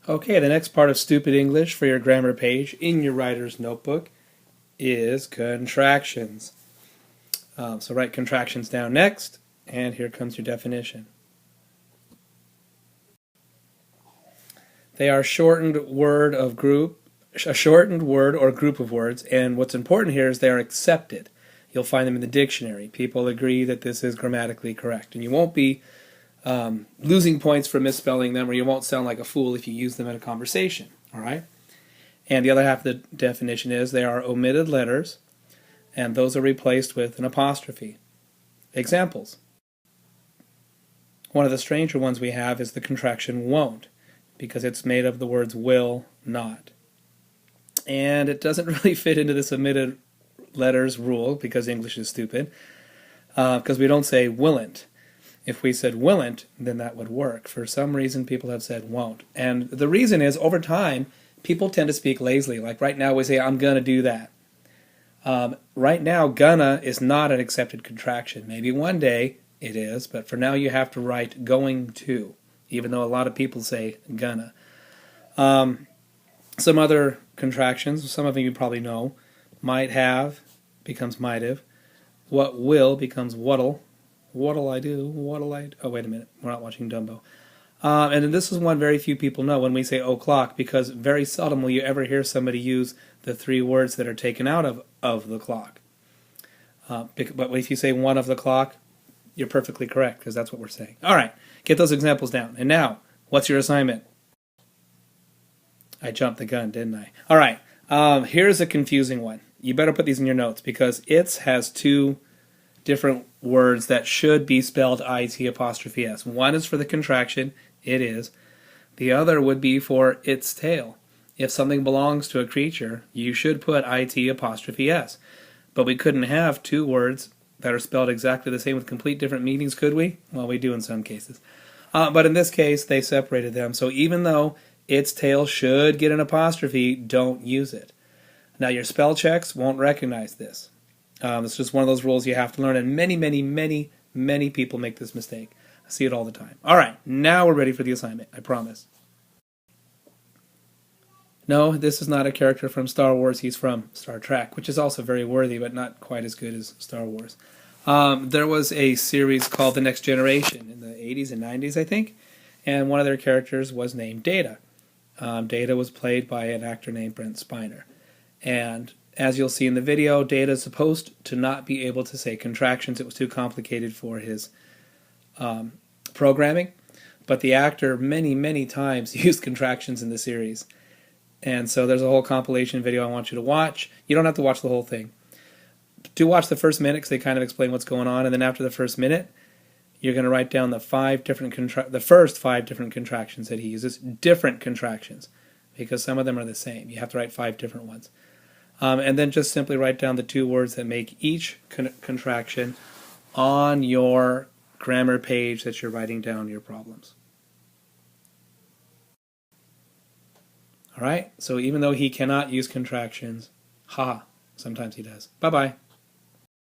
Okay, the next part of Stupid English for your grammar page in your writer's notebook is contractions. So write contractions down next, and here comes your definition. They are a shortened word or group of words, and what's important here is they are accepted. You'll find them in the dictionary. People agree that this is grammatically correct, and you won't be losing points for misspelling them, or you won't sound like a fool if you use them in a conversation. All right? And the other half of the definition is they are omitted letters, and those are replaced with an apostrophe. Examples. One of the stranger ones we have is the contraction won't, because it's made of the words will, not. And it doesn't really fit into this omitted letters rule, because English is stupid, because we don't say willn't. If we said willn't, then that would work. For some reason, people have said won't. And the reason is, over time, people tend to speak lazily. Like right now, we say, I'm going to do that. Right now, gonna is not an accepted contraction. Maybe one day it is, but for now you have to write going to, even though a lot of people say gonna. Some other contractions, some of you probably know, might have becomes might have. What will becomes what'll. What'll I do? What'll I do? Oh, wait a minute. We're not watching Dumbo. And then this is one very few people know when we say o'clock, because very seldom will you ever hear somebody use the three words that are taken out of the clock. But if you say one of the clock, you're perfectly correct, because that's what we're saying. All right, get those examples down. And now, what's your assignment? I jumped the gun, didn't I? All right, here's a confusing one. You better put these in your notes, because it has two different words that should be spelled it''s. One is for the contraction, it is. The other would be for its tail. If something belongs to a creature, you should put it''s. But we couldn't have two words that are spelled exactly the same with complete different meanings, could we? Well, we do in some cases. But in this case, they separated them. So even though its tail should get an apostrophe, don't use it. Now, your spell checks won't recognize this. It's just one of those rules you have to learn, and many people make this mistake. I see it all the time. All right, now we're ready for the assignment, I promise. No, this is not a character from Star Wars. He's from Star Trek, which is also very worthy, but not quite as good as Star Wars. There was a series called The Next Generation in the 80s and 90s, I think, and one of their characters was named Data. Data was played by an actor named Brent Spiner. And as you'll see in the video, Data is supposed to not be able to say contractions. It was too complicated for his programming. But the actor many times used contractions in the series. And so there's a whole compilation video I want you to watch. You don't have to watch the whole thing. Do watch the first minute, because they kind of explain what's going on. And then after the first minute, you're going to write down the first five different contractions that he uses. Different contractions, because some of them are the same. You have to write 5 different ones. And then just simply write down the 2 words that make each contraction on your grammar page that you're writing down your problems. All right, so even though he cannot use contractions, sometimes he does. Bye-bye.